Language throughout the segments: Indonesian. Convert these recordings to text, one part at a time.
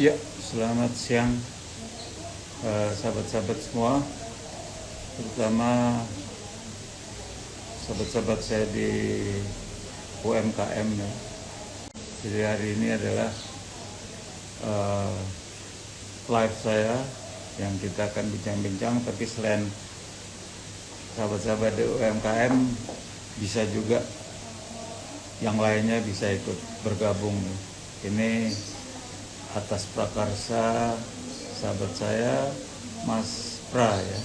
Ya, selamat siang sahabat-sahabat semua, terutama sahabat-sahabat saya di UMKM ya. Jadi hari ini adalah eh, live saya yang kita akan bincang-bincang, tapi selain sahabat-sahabat di UMKM bisa juga yang lainnya bisa ikut bergabung. Ini atas prakarsa sahabat saya Mas Pra ya,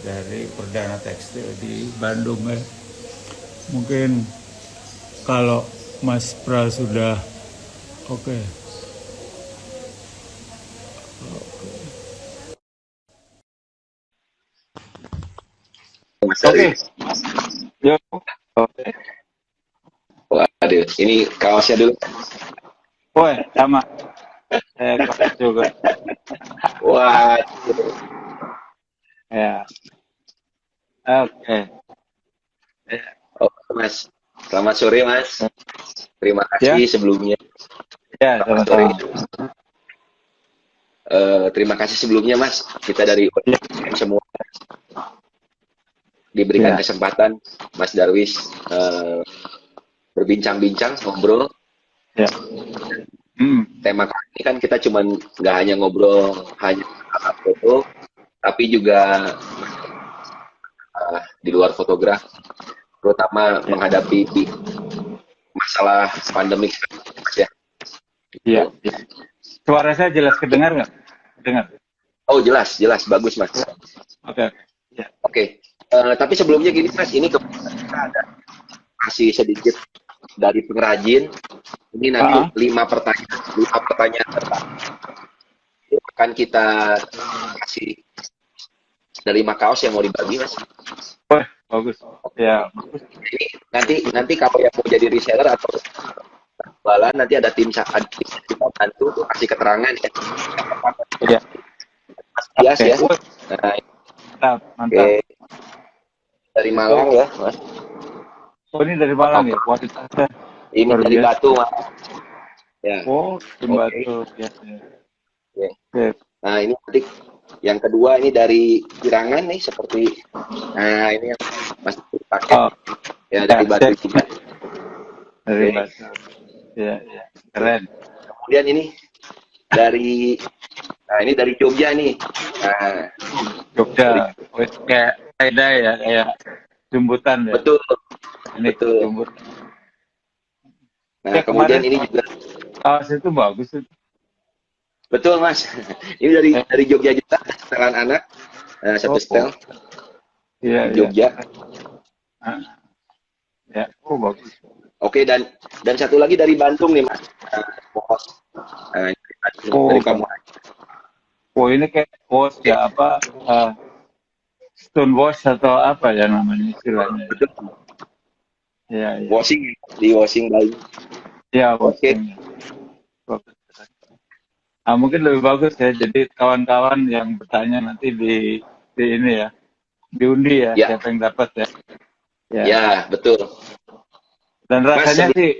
dari Perdana Tekstil di Bandung ya. Mungkin kalau Mas Pra sudah oke. Okay. Mas Oke, Darwis. yo. Oke. Waduh, ini kaosnya dulu. Woi, sama. Juga. Wah, Ya. Oke. Ya. oh, Mas. Selamat sore, Mas. Terima Ya, kasih sebelumnya. ya, Selamat sore. sama-sama. Terima kasih sebelumnya, Mas. Kita dari Ya, UMKM semua diberikan ya. kesempatan, Mas Darwis, berbincang-bincang, ngobrol. Ya. Tema kali ini kan kita cuman nggak hanya ngobrol hanya tentang foto, tapi juga di luar fotografi, terutama Ya. menghadapi masalah pandemik, Mas ya. Iya, Gitu. iya. Suara saya jelas kedengar nggak? Dengar. Oh, jelas, jelas, bagus, Mas. Oke. Ya. Oke, tapi sebelumnya gini Mas, ini kebetulan kita ada masih sedikit dari pengrajin. Ini nanti Ah, lima pertanyaan akan kita kasih dari 5 kaos yang mau dibagi Mas. wah, bagus. Ya, bagus. Ini nanti kalau yang mau jadi reseller atau jualan nanti ada tim kita bantu tuh kasih keterangan ya. Iya. Mas Bias Oke. ya. Wah, Nah, mantap, oke, mantap. dari Itu, Malang ya Mas. oh ini dari Malang ya, kualitasnya Ini luar dari biasa. Batu Mas. Ya, Oh, oke. Timbatu. Ya, ya. Oke. Oke. Nah, ini nanti yang kedua ini dari Kirangan nih seperti nah ini yang masih dipakai Oh, ya ya, dari Batu cek. juga. Dari Oke. Batu. Ya, ya. Oke. Keren. Kemudian ini dari nah ini dari Jogja nih. Nah, dari Jogja. Oh, itu kayak beda ya, kayak jembutan ya. betul Ini betul. jembut. Nah, Ya kemudian kemarin ini juga kaos itu bagus itu. betul Mas. Ini Eh, dari Jogja juga setelan anak satu oh, setel iya, di iya. Jogja. Ah, ya, oh bagus. Oke dan satu lagi dari Bandung nih Mas. Nah, Pos. Nah, ini dari Bandung, dari Oh, Pamulang. oh ini kayak wash Oke, ya apa stone wash atau apa ya namanya istilahnya ya. betul. Iya, iya. Washing di washing Bali. Iya, Oke, washing. Bagus. Ah, mungkin lebih bagus ya. Jadi kawan-kawan yang bertanya nanti di ini ya, diundi ya ya, siapa yang dapat ya. Ya. ya, betul. Dan Mas rasanya sebelum sih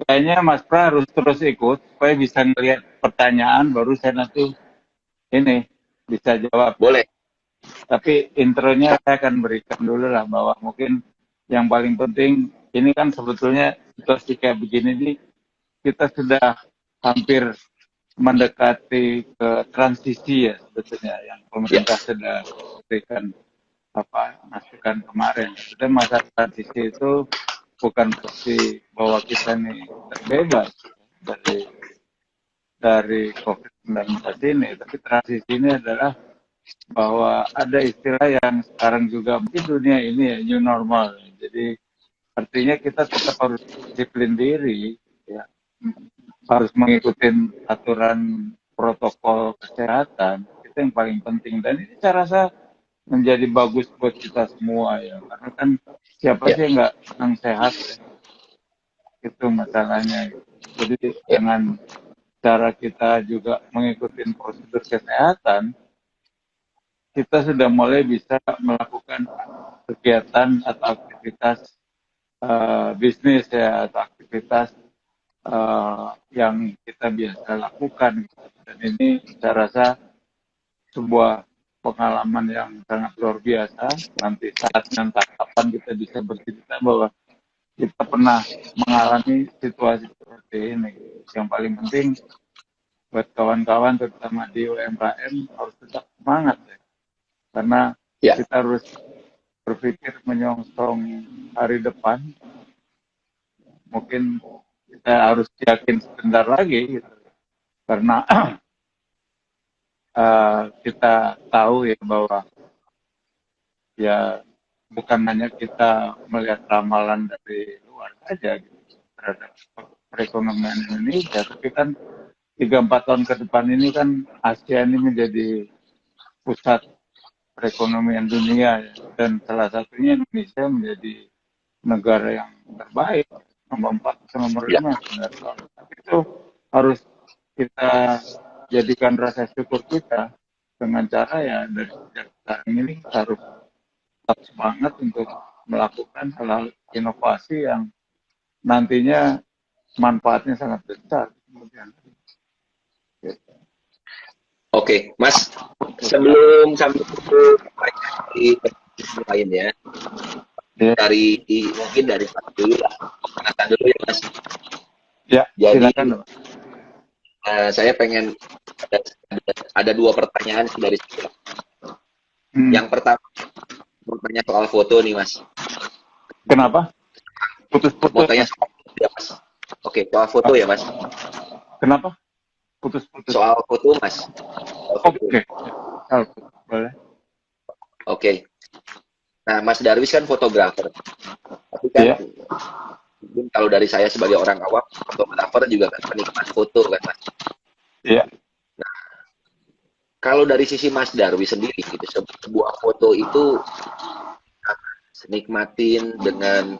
kayaknya Mas Pra harus terus ikut supaya bisa ngelihat pertanyaan baru saya nanti ini bisa jawab ya. boleh. Tapi intronya saya akan berikan dulu lah bahwa mungkin yang paling penting ini kan sebetulnya situasi kayak begini nih kita sudah hampir mendekati ke transisi ya sebetulnya yang Ya, pemerintah sudah berikan apa masukan kemarin. Dan masa transisi itu bukan berarti bahwa kita nih terbebas dari COVID-19 ini, tapi transisi ini adalah bahwa ada istilah yang sekarang juga mungkin dunia ini ya new normal. Jadi artinya kita tetap harus disiplin diri, ya, harus mengikuti aturan protokol kesehatan. Itu yang paling penting dan ini saya rasa menjadi bagus buat kita semua ya, karena kan siapa ya, sih yang nggak senang sehat ya? Itu masalahnya. Jadi ya, dengan cara kita juga mengikuti prosedur kesehatan, kita sudah mulai bisa melakukan kegiatan atau aktivitas bisnis ya atau aktivitas yang kita biasa lakukan. Dan ini saya rasa sebuah pengalaman yang sangat luar biasa. Nanti saatnya entah kapan kita bisa bercerita bahwa kita pernah mengalami situasi seperti ini. Yang paling penting buat kawan-kawan terutama di UMKM harus tetap semangat ya. Karena Ya, kita harus berpikir menyongsong hari depan. Mungkin kita harus yakin sebentar lagi gitu. Karena kita tahu ya bahwa ya bukan hanya kita melihat ramalan dari luar saja gitu, terhadap perekonomian Indonesia, tapi kan 3-4 tahun ke depan ini kan Asia ini menjadi pusat perekonomian dunia ya. Dan salah satunya Indonesia menjadi negara yang terbaik, nomor 4 atau nomor ya. 5 sebenarnya. Tapi itu harus kita jadikan rasa syukur kita dengan cara ya dari sejak sekarang ini kita harus tetap semangat untuk melakukan hal-hal inovasi yang nantinya manfaatnya sangat besar kemudian. Oke, Mas, sebelum sampai di lain ya, Ya, mungkin dari Mas dulu lah, perkenalkan dulu ya Mas. ya Jadi silakan. saya pengen ada dua pertanyaan sih dari saya. Yang pertama, mau tanya soal foto nih Mas. Kenapa? Mau Putus-putus, tanya Mas. soal foto ya Mas. Oke, soal foto ya Mas. Kenapa? Putus-putus. Soal foto Mas. Soal foto. Oke. Boleh. Oke. Nah, Mas Darwis kan fotografer. Tapi kan Iya. mungkin kalau dari saya sebagai orang awam, fotografer juga kan penikmat foto kan Mas. Iya. Kalau dari sisi Mas Darwis sendiri gitu, sebuah foto itu nikmatin dengan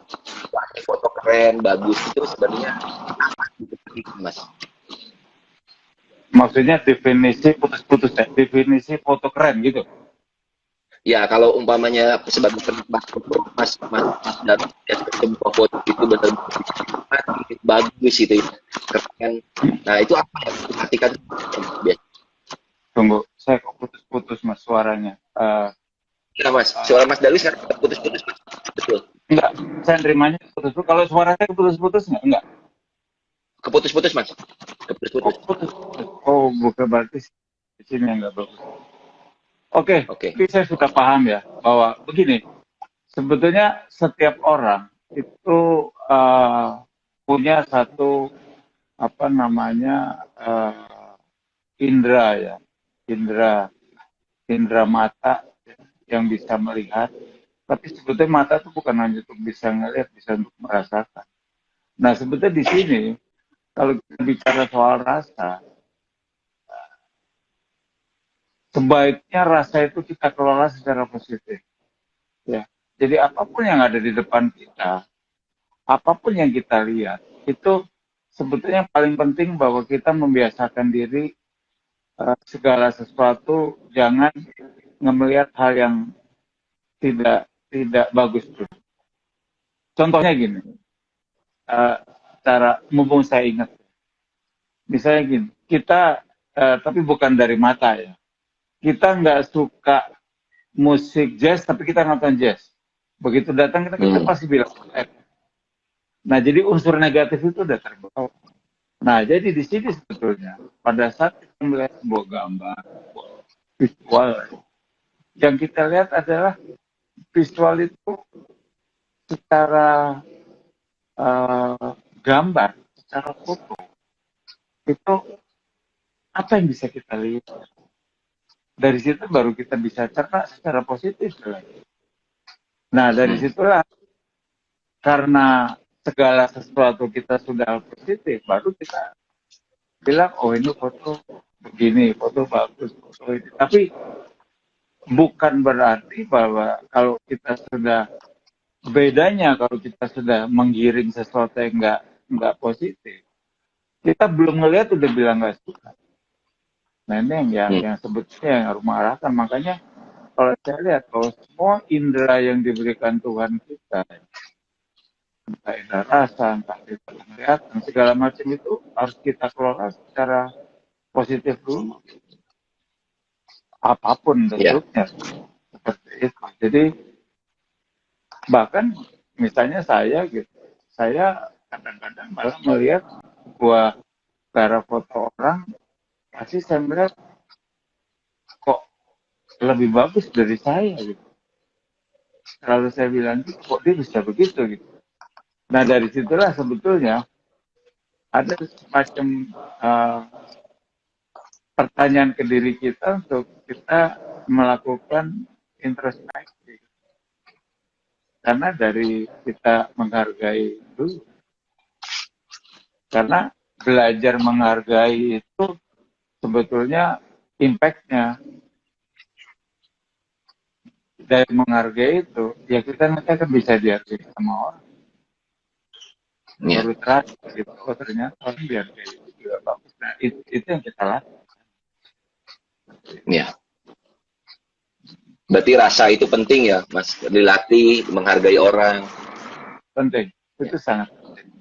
wah, ini foto keren, bagus itu sebenarnya apa gitu Mas? Maksudnya definisi putus-putus ya? Definisi foto keren gitu? Ya kalau umpamanya sebagai penikmat foto Mas Darwis ya, sebuah foto itu benar-benar bagus gitu ya, keren. Nah itu apa yang diperhatikan biasa? Tunggu, saya kok putus-putus Mas suaranya. Ya Mas, suara Mas Darwis kan putus-putus Mas. Betul. Enggak, saya nerimanya putus-putus. Kalau suara saya putus-putus enggak? Keputus-putus Mas. Oh, Keputus-putus. putus-putus. Oh, bukan berarti di sini yang enggak bagus. Oke, Oke. tapi saya sudah paham ya bahwa begini, sebetulnya setiap orang itu punya satu apa namanya indera ya, indera indera mata yang bisa melihat. Tapi sebetulnya mata itu bukan hanya untuk bisa ngelihat, bisa untuk merasakan. Nah sebetulnya di sini kalau kita bicara soal rasa, sebaiknya rasa itu kita kelola secara positif. Ya, jadi apapun yang ada di depan kita, apapun yang kita lihat, itu sebetulnya paling penting bahwa kita membiasakan diri segala sesuatu jangan melihat hal yang tidak tidak bagus. Contohnya gini, cara mumpung saya ingat, misalnya gini, kita tapi bukan dari mata ya, kita nggak suka musik jazz tapi kita nonton jazz. Begitu datang kita pasti bilang Nah, jadi unsur negatif itu udah terbawa. Nah, jadi di sini sebetulnya pada saat kita melihat sebuah gambar, visual, yang kita lihat adalah visual itu secara gambar, secara foto, itu apa yang bisa kita lihat. Dari situ baru kita bisa cerna secara positif. Nah, dari situlah karena segala sesuatu kita sudah positif, baru kita bilang, oh ini foto begini, foto bagus, foto ini. Tapi bukan berarti bahwa kalau kita sudah bedanya kalau kita sudah menggiring sesuatu yang nggak positif, kita belum ngelihat udah bilang nggak suka. Nah ini yang sebetulnya yang harus mengarahkan. Makanya kalau saya lihat bahwa semua indera yang diberikan Tuhan kita entah indera rasa, entah kita penglihatan, segala macam itu harus kita kelola secara positif dulu. Apapun Ya, bentuknya, seperti itu. Jadi bahkan misalnya saya gitu, saya kadang-kadang malah melihat sebuah cara foto orang, pasti saya melihat kok lebih bagus dari saya gitu. Kalau saya bilang kok dia bisa begitu gitu. Nah dari situlah sebetulnya ada semacam uh, pertanyaan ke diri kita untuk kita melakukan introspeksi. Karena dari kita menghargai dulu. Karena belajar menghargai itu sebetulnya impact-nya dari menghargai itu, ya kita nanti akan bisa dihargai sama orang. ya, Baru terasa gitu, oh ternyata orang dihargai itu juga bagus. Nah itu yang kita lakukan. ya. Berarti rasa itu penting ya, Mas, dilatih menghargai orang. Penting, Ya, itu sangat penting.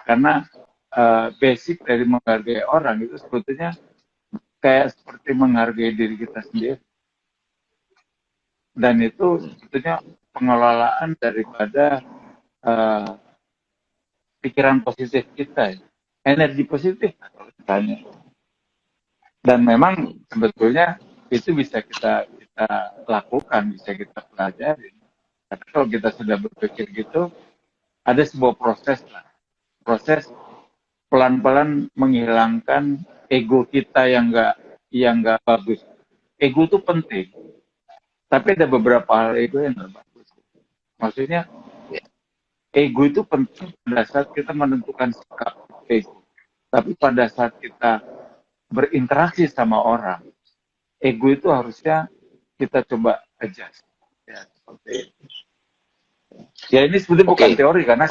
Karena basic dari menghargai orang itu sebetulnya kayak seperti menghargai diri kita sendiri. Dan itu sebetulnya pengelolaan daripada uh, pikiran positif kita, ya. Energi positif kalau ditanya. Dan memang sebetulnya itu bisa kita lakukan, bisa kita pelajari. Tapi kalau kita sudah berpikir gitu, ada sebuah proses lah. Proses pelan-pelan menghilangkan ego kita yang nggak bagus. Ego itu penting, tapi ada beberapa hal ego yang nggak bagus. Maksudnya ya. ego itu penting pada saat kita menentukan sikap ego. Tapi pada saat kita berinteraksi sama orang, ego itu harusnya kita coba adjust. Ya, seperti itu. Ya ini sebetulnya bukan Oke, teori karena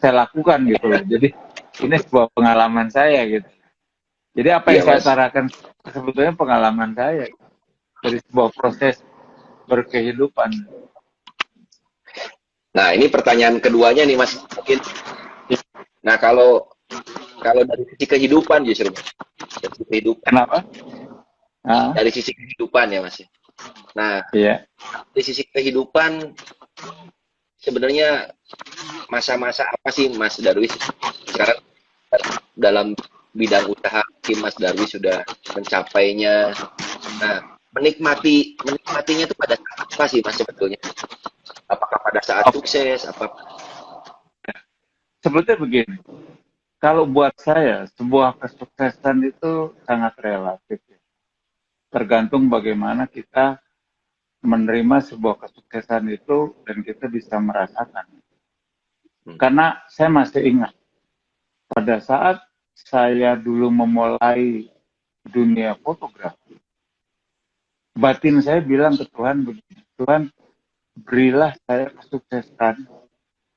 saya lakukan gitu loh. Jadi ini sebuah pengalaman saya gitu. Jadi apa yang iya saya Mas. tarakan sebetulnya pengalaman saya dari sebuah proses berkehidupan. Nah, ini pertanyaan keduanya nih Mas. Mungkin. Nah, kalau kalau dari sisi kehidupan justru, dari sisi kehidupan, Kenapa? Ah, dari sisi kehidupan ya Mas. Nah, iya. dari sisi kehidupan sebenarnya masa-masa apa sih Mas Darwis sekarang dalam bidang usaha mungkin Mas Darwis sudah mencapainya. Nah, menikmatinya itu pada saat apa sih Mas sebetulnya? Apakah pada saat Oke. sukses? Apa? Sebetulnya begini. Kalau buat saya sebuah kesuksesan itu sangat relatif. Tergantung bagaimana kita menerima sebuah kesuksesan itu dan kita bisa merasakan. Hmm. Karena saya masih ingat pada saat saya dulu memulai dunia fotografi, batin saya bilang ke Tuhan begini, Tuhan berilah saya kesuksesan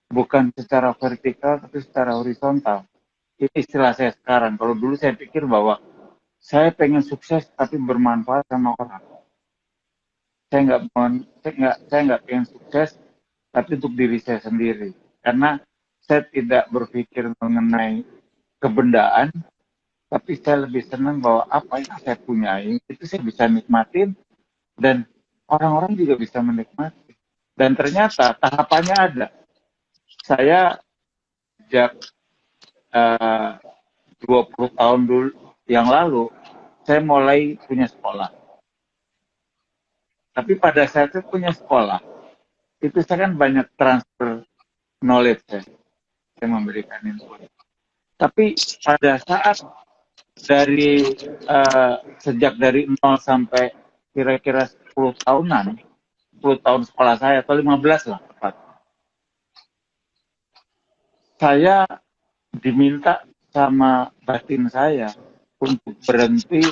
bukan secara vertikal tapi secara horizontal. Ini istilah saya sekarang. Kalau dulu saya pikir bahwa saya pengen sukses tapi bermanfaat sama orang. Saya nggak pengen sukses tapi untuk diri saya sendiri. Karena saya tidak berpikir mengenai kebendaan, tapi saya lebih senang bahwa apa yang saya punyai itu saya bisa nikmatin dan orang-orang juga bisa menikmati. Dan ternyata tahapannya ada. Saya sejak 20 tahun dulu yang lalu, saya mulai punya sekolah. Tapi pada saat saya punya sekolah, itu saya kan banyak transfer knowledge ya. Saya memberikan input. Tapi pada saat dari sejak dari 0 sampai kira-kira 10 tahunan, 10 tahun sekolah saya atau 15 lah tepat. Saya diminta sama batin saya untuk berhenti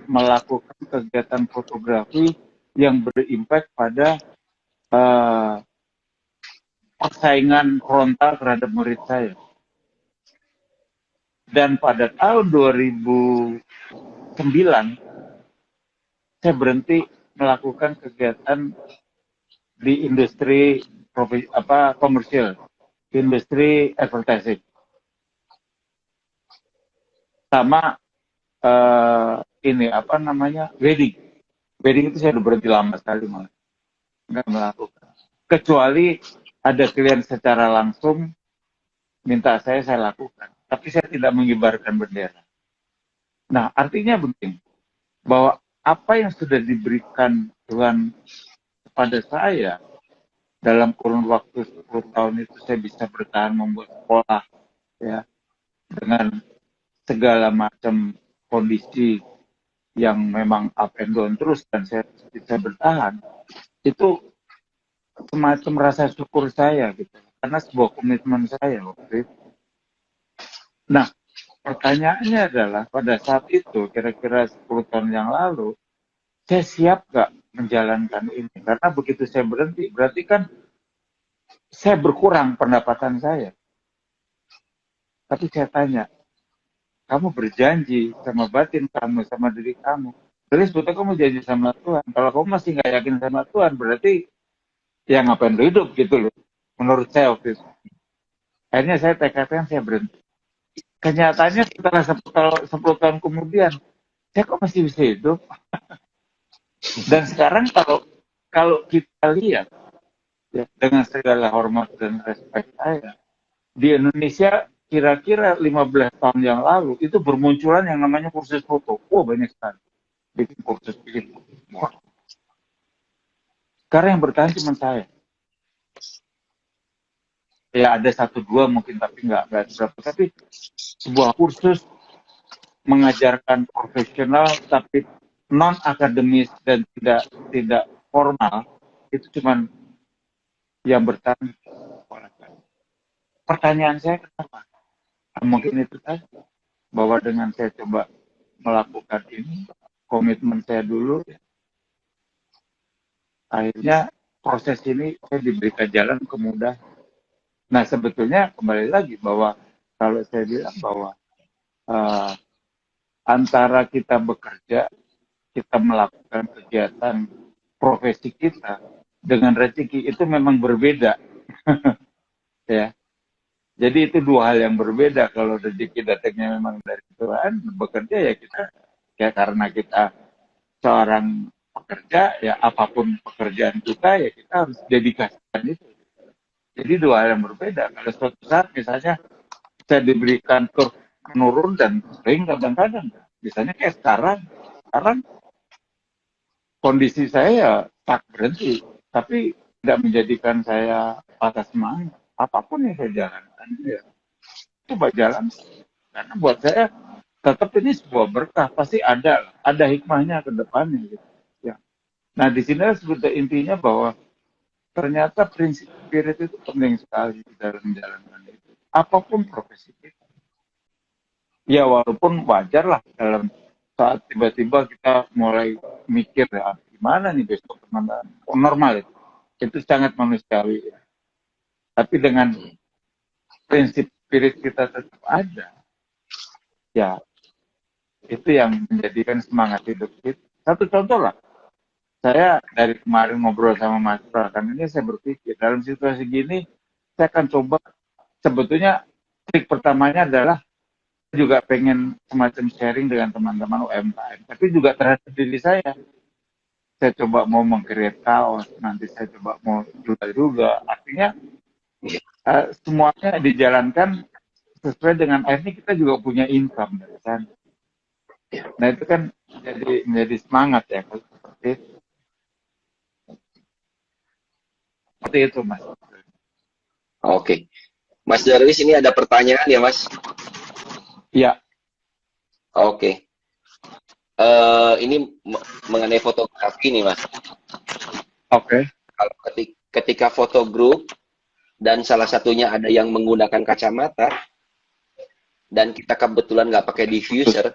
melakukan kegiatan fotografi yang berimpact pada uh, persaingan frontal terhadap murid saya. Dan pada tahun 2009 saya berhenti melakukan kegiatan di industri komersial. industri advertising. Sama ini apa namanya, wedding. Wedding itu saya udah berhenti lama sekali malah, nggak melakukan. Kecuali ada klien secara langsung minta saya lakukan. Tapi saya tidak mengibarkan bendera. Nah, artinya begini, bahwa apa yang sudah diberikan Tuhan kepada saya dalam kurun waktu 10 tahun itu, saya bisa bertahan membuat sekolah ya dengan segala macam kondisi yang memang up and down terus, dan saya bisa bertahan. Itu semacam rasa syukur saya gitu, karena sebuah komitmen saya waktu itu. Nah, pertanyaannya adalah pada saat itu, kira-kira 10 tahun yang lalu, saya siap gak menjalankan ini? Karena begitu saya berhenti, berarti kan saya berkurang pendapatan saya. Tapi saya tanya, kamu berjanji sama batin kamu, sama diri kamu. Jadi sebetulnya kamu janji sama Tuhan. Kalau kamu masih nggak yakin sama Tuhan, berarti ya ngapain lu hidup gitu loh. Menurut saya waktu itu. Akhirnya saya tekadkan, saya berhenti. Kenyataannya setelah 10 tahun kemudian, saya kok masih bisa hidup. Dan sekarang kalau kita lihat, ya, dengan segala hormat dan respect saya, di Indonesia kira-kira 15 tahun yang lalu itu bermunculan yang namanya kursus foto. Banyak sekali. Bikin kursus, bikin. Wah. Sekarang yang bertahan cuma saya. Ya ada 1-2 mungkin, tapi nggak berapa. Tapi sebuah kursus mengajarkan profesional tapi non akademis dan tidak formal, itu cuma yang bertahan. Pertanyaan saya kenapa? Mungkin itu tadi, bahwa dengan saya coba melakukan ini, komitmen saya dulu, akhirnya proses ini saya diberikan jalan kemudahan. Nah, sebetulnya kembali lagi bahwa kalau saya bilang bahwa antara kita bekerja, kita melakukan kegiatan profesi kita dengan rezeki itu memang berbeda. Ya. Jadi itu dua hal yang berbeda. Kalau rezeki datangnya memang dari Tuhan, bekerja ya kita, ya karena kita seorang pekerja, ya apapun pekerjaan kita, ya kita harus dedikasikan itu. Jadi dua hal yang berbeda. Kalau suatu saat misalnya saya diberikan menurun, dan sering kadang-kadang, misalnya kayak sekarang kondisi saya tak berhenti, tapi tidak menjadikan saya patah semangat. Apapun yang saya jalankan, ya coba jalan. Karena buat saya tetap ini sebuah berkah, pasti ada hikmahnya ke depannya gitu. Ya. Nah, di sini sebetulnya intinya bahwa ternyata prinsip spirit itu penting sekali dalam menjalankan itu. Apapun profesi kita. Ya walaupun wajar lah dalam saat tiba-tiba kita mulai mikir, ya gimana nih besok teman-teman. Normal itu sangat manusiawi. Ya. Tapi dengan prinsip spirit kita tetap ada, ya itu yang menjadikan semangat hidup kita. Satu contoh lah, saya dari kemarin ngobrol sama Mas Prakan ini, saya berpikir dalam situasi gini saya akan coba, sebetulnya trik pertamanya adalah juga pengen semacam sharing dengan teman-teman UMKM, tapi juga terhadap diri saya. Saya coba mau meng-create kaos, nanti saya coba mau jual juga. Artinya semuanya dijalankan sesuai dengan akhirnya kita juga punya income dari sana. Nah itu kan menjadi semangat ya, seperti itu Mas. Oke, Mas Darwis, ini ada pertanyaan ya Mas? Iya. Oke. Ini mengenai fotografi nih Mas. Oke. Kalau ketika foto grup dan salah satunya ada yang menggunakan kacamata dan kita kebetulan nggak pakai diffuser,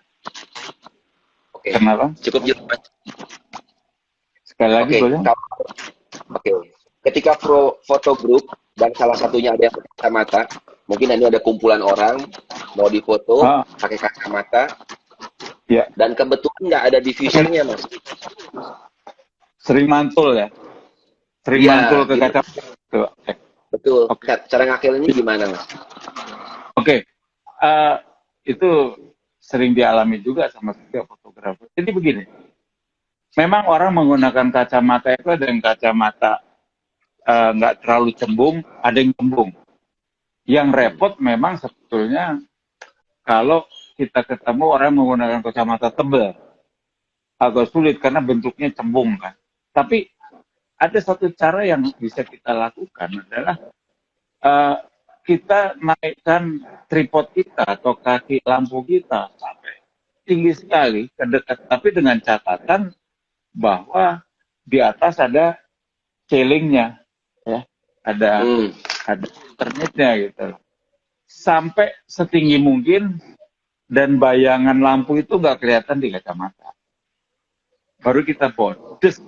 oke. Kenapa? Cukup jelas Mas. Sekali lagi boleh? Oke. Ketika foto grup dan salah satunya ada yang pakai kacamata, mungkin ini ada kumpulan orang mau difoto pakai kacamata, ya. Dan kebetulan nggak ada diffusernya Mas. Sering mantul ya? Sering mantul ke kacamata. Betul. Oke. Cara ngakilinnya gimana, Mas? Oke. Eh, itu sering dialami juga sama setiap fotografer. Jadi begini, memang orang menggunakan kacamata itu ada yang kacamata nggak terlalu cembung, ada yang cembung. Yang repot memang sebetulnya kalau kita ketemu orang menggunakan kacamata tebal, agak sulit karena bentuknya cembung kan. Tapi ada satu cara yang bisa kita lakukan adalah uh, kita naikkan tripod kita atau kaki lampu kita sampai tinggi sekali ke dekat, tapi dengan catatan bahwa di atas ada ceilingnya, ya, ada internetnya gitu, sampai setinggi mungkin dan bayangan lampu itu nggak kelihatan di kacamata. Baru kita bodes,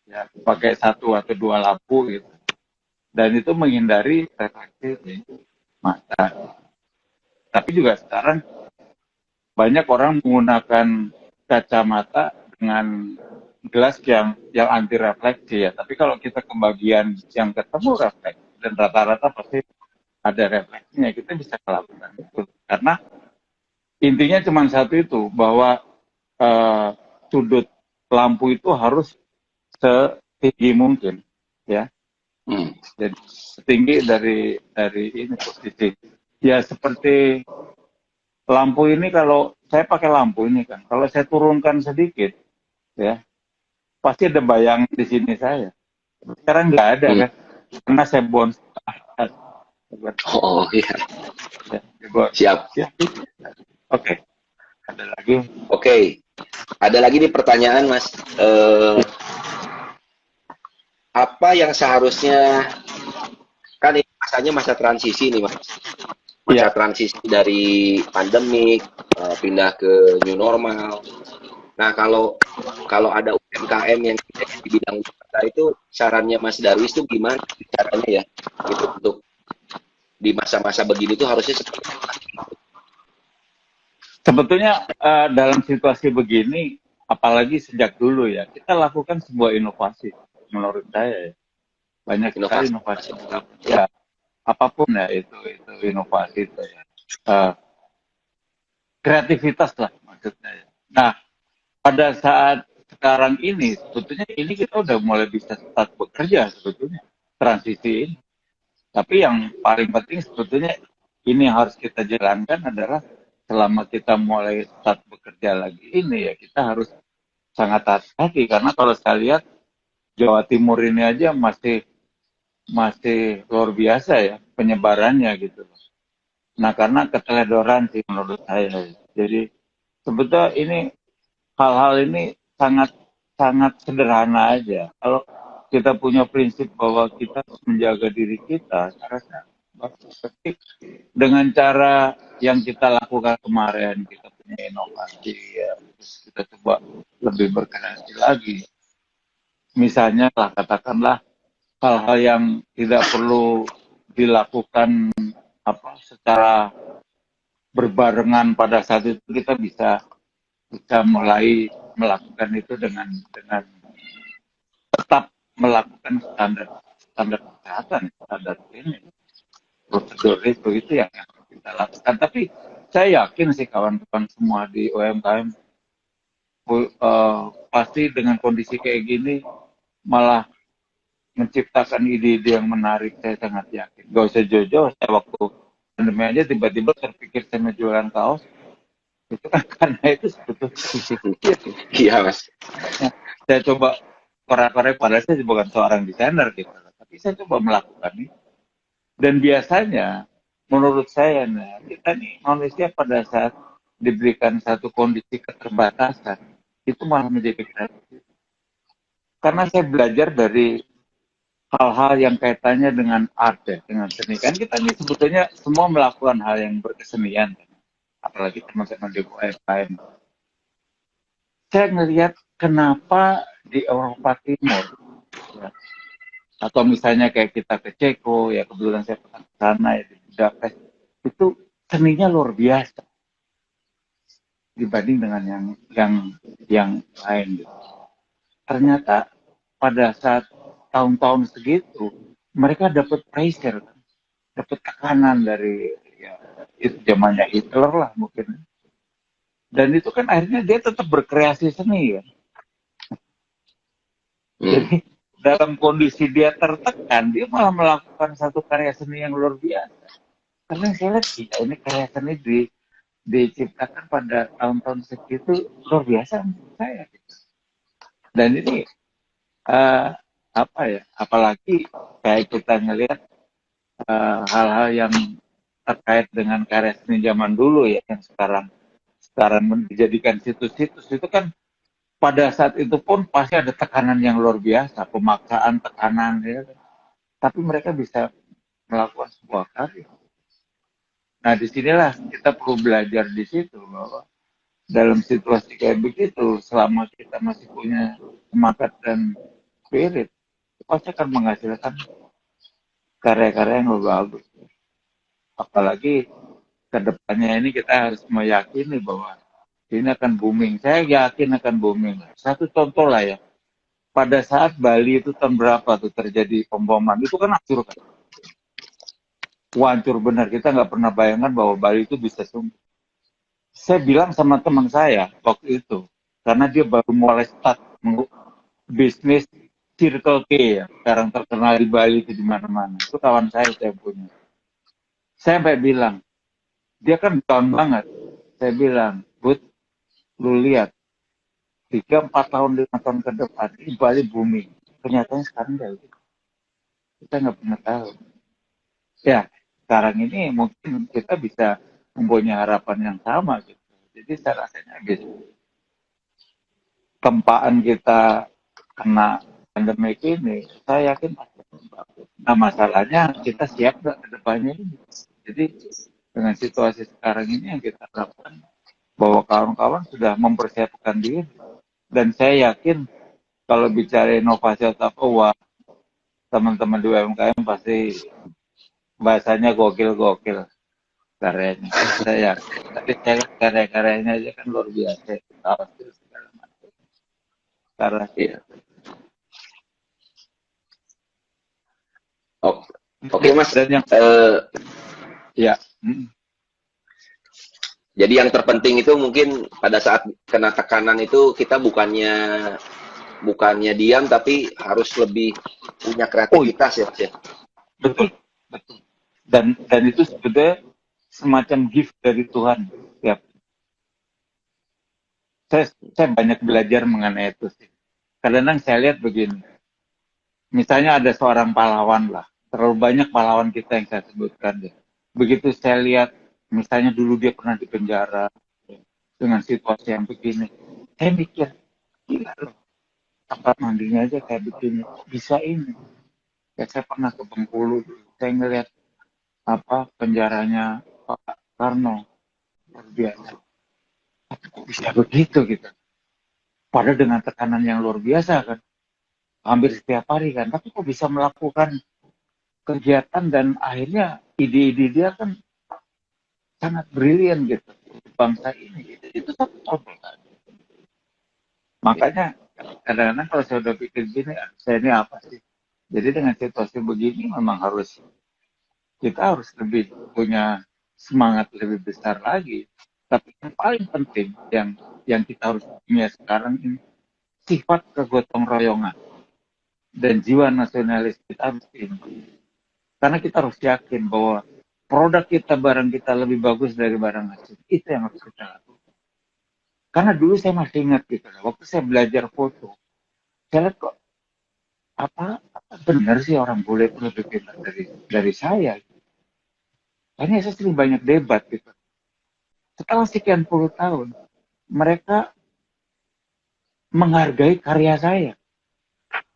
ya, pakai satu atau dua lampu gitu, dan itu menghindari refleksi di mata. Tapi juga sekarang banyak orang menggunakan kacamata dengan gelas yang anti refleksi ya. Tapi kalau kita kebagian yang ketemu refleksi dan rata-rata pasti ada refleksinya, kita bisa melakukan itu. Karena intinya cuma satu itu, bahwa sudut lampu itu harus setinggi mungkin, ya. Jadi setinggi dari ini posisi. Ya seperti lampu ini, kalau saya pakai lampu ini kan, kalau saya turunkan sedikit, ya pasti ada bayang di sini saya. Sekarang nggak ada kan, karena saya bonus. Oh iya. Ya, Siap. ya. Oke. Ada lagi? Oke. Ada lagi nih pertanyaan, Mas. Apa yang seharusnya, kan ini masanya masa transisi nih, Mas. Masa transisi dari pandemik pindah ke new normal. Nah, kalau ada UMKM yang di bidang wisata itu, sarannya Mas Darwis itu gimana caranya ya, gitu, untuk di masa-masa begini tuh harusnya seperti apa? Sebetulnya dalam situasi begini, apalagi sejak dulu ya, kita lakukan sebuah inovasi menurut saya. Ya. Banyak sekali inovasi. Ya, apapun ya itu inovasi itu ya. Kreativitas lah maksudnya. Ya. Nah, pada saat sekarang ini, sebetulnya ini kita udah mulai bisa start bekerja sebetulnya, transisi ini. Tapi yang paling penting sebetulnya ini yang harus kita jalankan adalah selama kita mulai start bekerja lagi ini, ya kita harus sangat hati-hati, karena kalau saya lihat Jawa Timur ini aja masih luar biasa ya penyebarannya gitu. Nah, karena keteledoran sih menurut saya. Jadi sebetulnya ini hal-hal ini sangat sederhana aja. Kalau kita punya prinsip bahwa kita harus menjaga diri kita, saya rasa dengan cara yang kita lakukan kemarin, kita punya inovasi, ya, kita coba lebih berkreasi lagi. Misalnya lah, katakanlah hal-hal yang tidak perlu dilakukan secara berbarengan pada saat itu, kita bisa mulai melakukan itu dengan tetap melakukan standar kesehatan, standar ini, prosedur itu yang kita lakukan. Tapi saya yakin sih kawan-kawan semua di UMKM pasti dengan kondisi kayak gini malah menciptakan ide-ide yang menarik. Saya sangat yakin. Gak usah jauh-jauh, saya waktu pandemi aja tiba-tiba terpikir saya mau jualan kaos. Itu kan karena itu sebetulnya. Iya, Mas. Saya coba korek-korek, padahal saya bukan seorang desainer gitu, tapi saya coba melakukan itu. Dan biasanya menurut saya, nah, kita nih manusia pada saat diberikan satu kondisi keterbatasan itu malah menjadi kreatif. Karena saya belajar dari hal-hal yang kaitannya dengan art ya, dengan seni. Kan kita ini sebetulnya semua melakukan hal yang berkesenian, apalagi teman-teman di UMKM. Saya ngelihat kenapa di Eropa Timur, ya, atau misalnya kayak kita ke Ceko, ya kebetulan saya pernah ke sana ya, di Budapest, itu seninya luar biasa dibanding dengan yang lain gitu. Ternyata pada saat tahun-tahun segitu, mereka dapat pressure, dapat tekanan dari ya itu zamannya Hitler lah mungkin. Dan itu kan akhirnya dia tetap berkreasi seni kan. Jadi dalam kondisi dia tertekan, dia malah melakukan satu karya seni yang luar biasa. Karena saya lihat ini karya seni diciptakan pada tahun-tahun segitu luar biasa menurut saya. Dan ini apa ya? Apalagi kayak kita ngelihat hal-hal yang terkait dengan karya seni zaman dulu ya, yang sekarang dijadikan situs-situs itu kan pada saat itu pun pasti ada tekanan yang luar biasa, pemaksaan, tekanan ya. Tapi mereka bisa melakukan sebuah karya. Nah disinilah kita perlu belajar di situ bahwa dalam situasi kayak begitu, selama kita masih punya semangat dan spirit, pasti akan menghasilkan karya-karya yang lebih bagus. Apalagi kedepannya ini kita harus meyakini bahwa ini akan booming. Saya yakin akan booming. Satu contoh lah ya. Pada saat Bali itu tahun berapa tuh terjadi pemboman, itu kan hancur kan. Hancur benar. Kita nggak pernah bayangkan bahwa Bali itu bisa sembuh. Saya bilang sama teman saya waktu itu, karena dia baru mulai start bisnis Circle K ya, sekarang terkenal di Bali itu di mana-mana. Itu kawan saya punya. Saya sampai bilang, dia kan down banget. Saya bilang, Bud, lu lihat, 3-4 tahun, 5 tahun ke depan, ini Bali booming. Kenyataannya sekarang enggak gitu. Kita nggak pernah tahu. Ya, sekarang ini mungkin kita bisa mempunyai harapan yang sama gitu. Jadi saya rasanya gitu. Tempaan kita kena pandemi ini, saya yakin pasti bagus. Nah masalahnya kita siap nggak ke depannya ini. Jadi dengan situasi sekarang ini yang kita harapkan bahwa kawan-kawan sudah mempersiapkan diri. Dan saya yakin kalau bicara inovasi atau apa, teman-teman di UMKM pasti bahasanya gokil-gokil karyanya. Saya yakin. Tapi saya karya-karyanya aja kan luar biasa. Segala macam. Karena Iya. Oke Mas. Dan yang ya. Jadi yang terpenting itu mungkin pada saat kena tekanan itu kita bukannya diam tapi harus lebih punya kreativitas ya Mas ya. Betul, betul. Dan itu sebetulnya semacam gift dari Tuhan. Ya. Saya banyak belajar mengenai itu sih. Kadang-kadang saya lihat begini. Misalnya ada seorang pahlawan lah. Terlalu banyak pahlawan kita yang saya sebutkan deh. Begitu saya lihat, misalnya dulu dia pernah di penjara dengan situasi yang begini. Saya mikir, gila loh. Tempat mandinya aja kayak begini. Bisa ini. Ya saya pernah ke Bengkulu. Saya ngeliat apa penjaranya Pak Karno. Luar biasa. Tapi kok bisa begitu gitu. Padahal dengan tekanan yang luar biasa kan. Hampir setiap hari kan. Tapi kok bisa melakukan kegiatan dan akhirnya ide-ide dia kan sangat brilian gitu. Bangsa ini. Itu satu contoh kan. Makanya kadang-kadang kalau saya udah pikir gini, saya ini apa sih? Jadi dengan situasi begini memang kita harus lebih punya semangat lebih besar lagi. Tapi yang paling penting yang kita harus punya sekarang ini sifat kegotong royongan dan jiwa nasionalis kita harus tinggi. Karena kita harus yakin bahwa produk kita, barang kita lebih bagus dari barang asing. Itu yang harus kita lakukan. Karena dulu saya masih ingat gitu, waktu saya belajar foto, saya lihat kok apa benar sih orang bule itu lebih pintar dari saya. Akhirnya saya sering banyak debat gitu. Setelah sekian puluh tahun, mereka menghargai karya saya,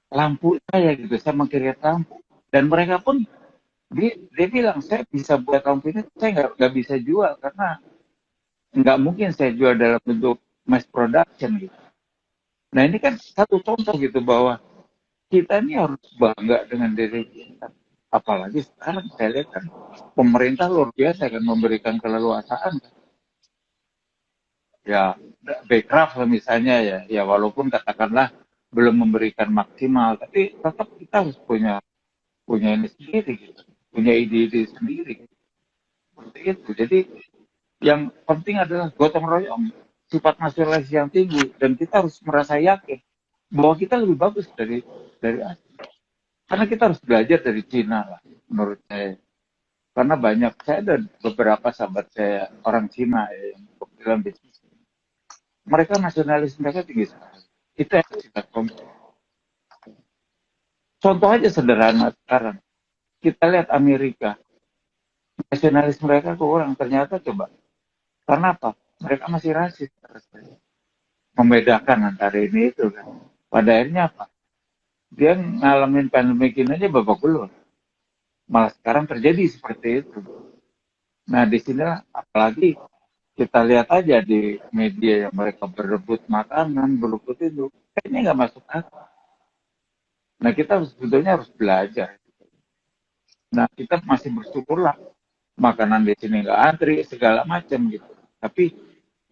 lampu saya gitu, saya mengkreat lampu. Dan mereka pun dia bilang saya bisa buat lampu ini, saya nggak bisa jual karena nggak mungkin saya jual dalam bentuk mass production gitu. Nah ini kan satu contoh gitu bahwa kita ini harus bangga dengan diri kita. Apalagi sekarang saya lihat kan pemerintah luar biasa kan memberikan keleluasaan. Ya Bekraf misalnya ya walaupun katakanlah belum memberikan maksimal, tapi tetap kita harus punya punya ini sendiri gitu, punya ide-ide sendiri seperti itu. Jadi yang penting adalah gotong royong, sifat nasionalis yang tinggi, dan kita harus merasa yakin bahwa kita lebih bagus dari Asia. Karena kita harus belajar dari Cina lah, menurut saya. Karena banyak, saya ada beberapa sahabat saya orang Cina ya, yang kebetulan bisnis. Mereka nasionalis mereka tinggi sekali. Itu yang kita contoh. Contoh aja sederhana sekarang. Kita lihat Amerika, nasionalis mereka kurang. Ternyata coba, karena apa? Mereka masih rasis. Membedakan antara ini itu kan. Pada akhirnya apa? Dia ngalamin pandemi ini aja babak belur. Malah sekarang terjadi seperti itu. Nah, di sini apalagi kita lihat aja di media yang mereka berebut makanan, berebut itu, kayaknya nggak masuk akal. Nah, kita sebetulnya harus belajar. Nah, kita masih bersyukurlah makanan di sini nggak antri, segala macam gitu. Tapi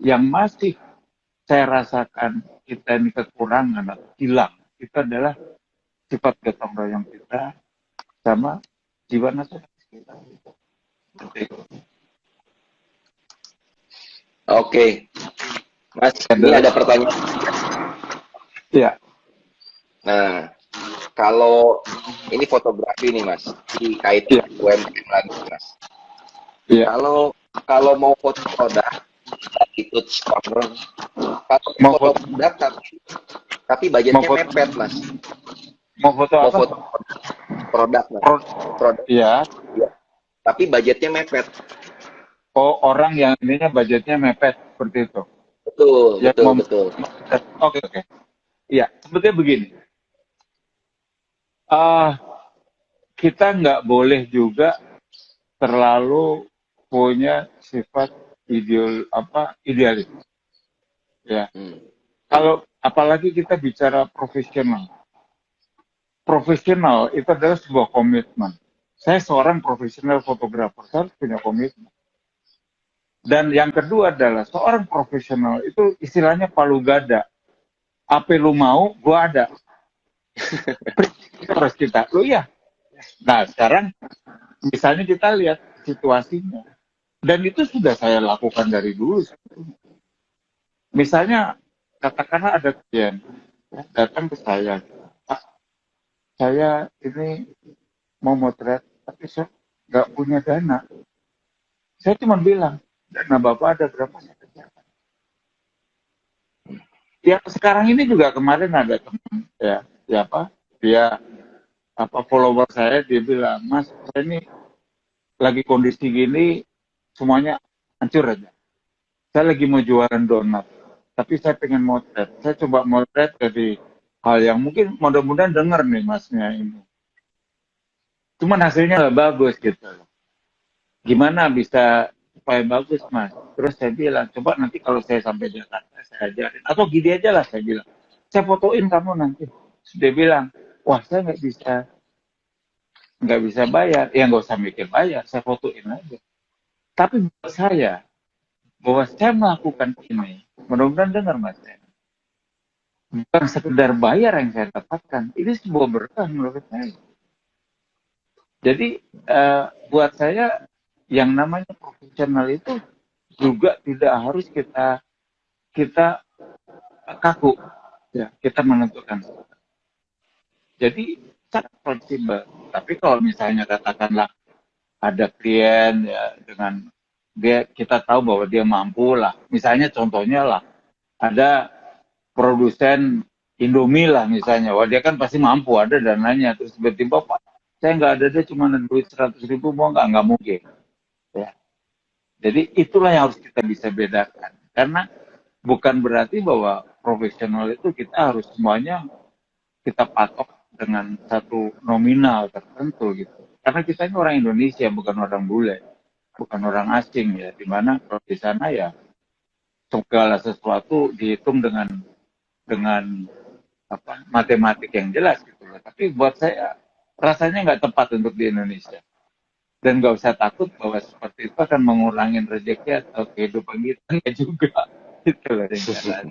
yang masih saya rasakan kita ini kekurangan atau hilang, itu adalah sifat gotong royong kita sama jiwa nasionalis kita. Oke, Mas, ini ada pertanyaan. Ya. Nah, kalau ini fotografi nih Mas, dikaitkan UMKM lagi Mas. Ya. Kalau mau foto produk, itu corner. Kalau mau foto produk tapi budgetnya mepet Mas. Mau foto apa? Foto produk Mas. Produk. Iya. Ya. Tapi budgetnya mepet. Oh, orang yang ininya budgetnya mepet seperti itu. Betul, ya, betul. Oke. Iya, sebetulnya begini. Kita nggak boleh juga terlalu punya sifat idealis. Ya. Kalau apalagi kita bicara profesional. Profesional itu adalah sebuah komitmen. Saya seorang profesional fotografer, saya harus punya komitmen. Dan yang kedua adalah seorang profesional itu istilahnya palu gada. Apa lu mau, gua ada. Terus kita, lu ya. Nah sekarang misalnya kita lihat situasinya. Dan itu sudah saya lakukan dari dulu. Misalnya katakanlah ada klien datang ke saya. Pak, saya ini mau motret, tapi saya nggak punya dana. Saya cuma bilang, dana Bapak ada berapa saya kerjakan. Ya sekarang ini juga kemarin ada teman dia follower saya, dia bilang, Mas saya ini lagi kondisi gini semuanya hancur aja. Saya lagi mau jualan donat, tapi saya pengen motret. Saya coba motret dari hal yang mungkin mudah-mudahan dengar nih masnya ini. Cuman hasilnya nggak bagus gitu. Gimana bisa supaya bagus mas? Terus saya bilang, coba nanti kalau saya sampai Jakarta saya ajarin. Atau gini aja lah saya bilang, saya fotoin kamu nanti. Dia bilang, wah saya nggak bisa bayar. Ya nggak usah mikir bayar, saya fotoin aja. Tapi buat saya, bahwa saya melakukan ini, mudah-mudahan dengar mas, bukan sekedar bayar yang saya dapatkan, ini sebuah berkah menurut saya. Jadi buat saya yang namanya profesional itu juga tidak harus kita kaku, ya kita menentukan. Jadi sangat fleksibel. Tapi kalau misalnya katakanlah ada klien ya dengan kita tahu bahwa dia mampu lah. Misalnya contohnya lah ada produsen Indomie lah misalnya, wah dia kan pasti mampu, ada dananya, terus tiba-tiba Pak saya nggak ada, dia cuma ada duit 100.000 mau nggak mungkin. Ya. Jadi itulah yang harus kita bisa bedakan. Karena bukan berarti bahwa profesional itu kita harus semuanya kita patok dengan satu nominal tertentu gitu. Karena kita ini orang Indonesia, bukan orang bule, bukan orang asing ya. Dimana kalau di sana ya segala sesuatu dihitung dengan matematik yang jelas gitu. Tapi buat saya rasanya nggak tepat untuk di Indonesia. Dan nggak usah takut bahwa seperti itu akan mengurangi rezeki atau kehidupan kita juga. Itu loh yang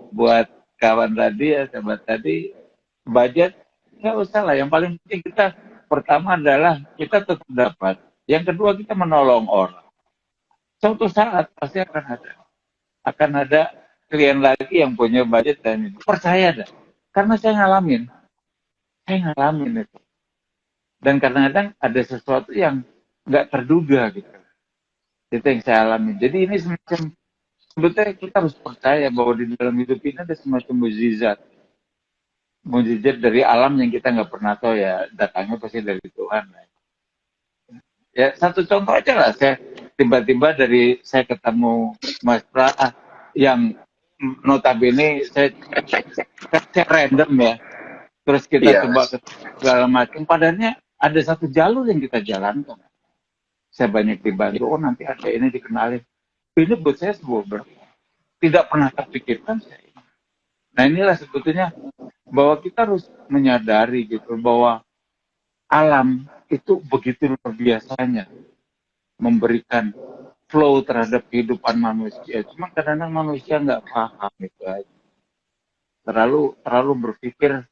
buat kawan tadi ya, sahabat tadi, budget nggak usah lah. Yang paling penting kita pertama adalah kita tetap dapat. Yang kedua kita menolong orang. Suatu saat pasti akan ada klien lagi yang punya budget dan itu. Percaya dah. Karena saya ngalamin itu. Dan kadang-kadang ada sesuatu yang nggak terduga gitu. Itu yang saya alami. Jadi ini semacam sebetulnya kita harus percaya bahwa di dalam hidup ini ada semacam mukjizat dari alam yang kita nggak pernah tahu ya, datangnya pasti dari Tuhan. Ya satu contoh aja lah, saya tiba-tiba saya ketemu Mas Pra yang notabene saya random ya, terus kita coba segala macam, padannya ada satu jalur yang kita jalankan. Saya banyak dibantu, oh nanti ada ini dikenalin. Ini buat saya sebuah tidak pernah terpikirkan saya. Nah inilah sebetulnya bahwa kita harus menyadari gitu bahwa alam itu begitu luar biasanya memberikan flow terhadap kehidupan manusia. Cuma kadang-kadang manusia nggak paham itu aja. Terlalu berpikir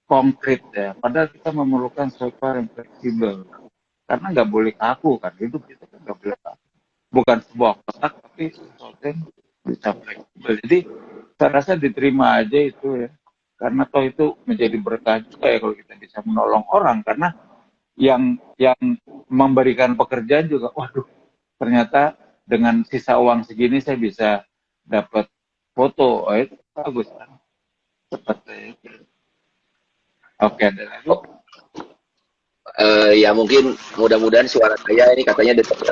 konkret ya. Padahal kita memerlukan sesuatu yang fleksibel. Karena nggak boleh kaku kan, hidup kita kan nggak boleh kaku. Bukan sebuah kotak, tapi sesuatu yang bisa fleksibel. Jadi saya rasa diterima aja itu ya. Karena toh itu menjadi berkah juga ya kalau kita bisa menolong orang. Karena yang memberikan pekerjaan juga, waduh, ternyata dengan sisa uang segini saya bisa dapat foto, oh, itu bagus kan. Seperti itu. Oke, ada lagi. Ya mungkin mudah-mudahan suara saya ini katanya suara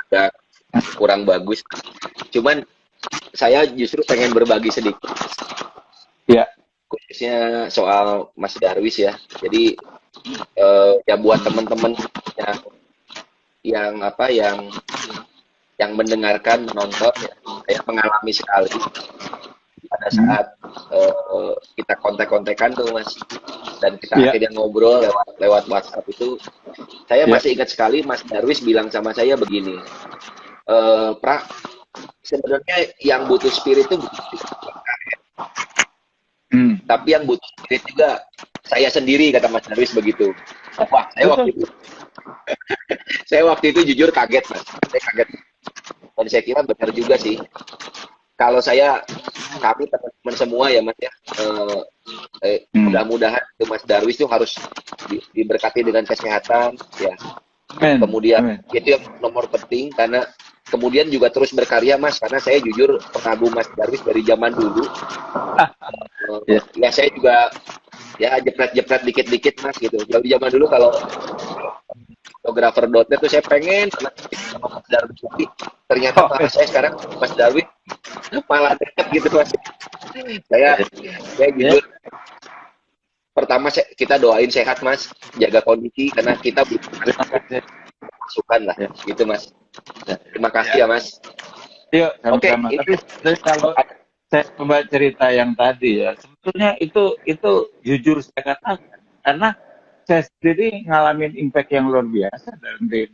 agak kurang bagus. Cuman saya justru pengen berbagi sedikit. Ya. Khususnya soal Mas Darwis ya. Jadi ya buat teman-teman yang mendengarkan, menonton ya, saya mengalami sekali pada saat kita kontek-kontekan tuh Mas, dan kita akhirnya ngobrol lewat WhatsApp itu, saya masih ingat sekali Mas Darwis bilang sama saya begini, Pra, sebenarnya yang butuh spirit itu bukan tapi yang butuh spirit juga saya sendiri, kata Mas Darwis begitu. Wah, saya waktu itu jujur kaget Mas, saya kaget, dan saya kira benar juga sih. Kalau kami teman-teman semua ya Mas ya, mudah-mudahan Mas Darwis itu harus diberkati dengan kesehatan ya. Kemudian itu yang nomor penting, karena kemudian juga terus berkarya Mas, karena saya jujur pengagum Mas Darwis dari zaman dulu. Ya saya juga ya jepret-jepret dikit-dikit Mas gitu. Dari zaman dulu kalau fotografer.net tuh saya pengen sama Mas Darwis, tapi ternyata saya sekarang Mas Darwis malah dekat gitu Mas. Saya jujur, pertama kita doain sehat Mas, jaga kondisi karena kita butuh masukan lah gitu Mas. Terima kasih ya Mas. Yuk, sama-sama. Tapi kalau saya coba cerita yang tadi ya, sebetulnya itu jujur saya katakan, karena saya sendiri ngalamin impact yang luar biasa dalam 3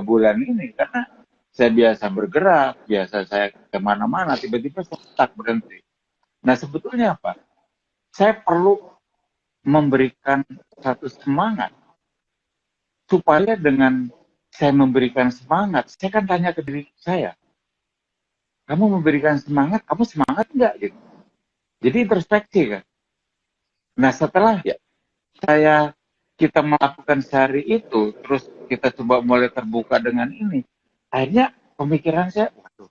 bulan ini, karena saya biasa bergerak, biasa saya kemana-mana, tiba-tiba saya stuck, berhenti. Nah sebetulnya apa? Saya perlu memberikan satu semangat, supaya dengan saya memberikan semangat, saya kan tanya ke diri saya, kamu memberikan semangat, kamu semangat nggak? Gitu. Jadi introspeksi kan. Nah setelah kita melakukan sehari itu, terus kita coba mulai terbuka dengan ini, akhirnya pemikiran saya, waduh,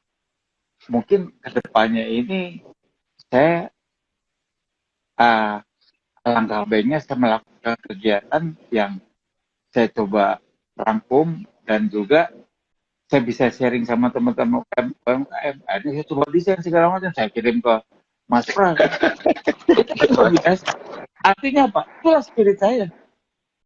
mungkin kedepannya ini saya alangkah baiknya saya melakukan kegiatan yang saya coba rangkum dan juga saya bisa sharing sama teman-teman UMKM. Akhirnya saya coba desain segala macam, saya kirim ke Mas Pras. Artinya apa? Itulah spirit saya.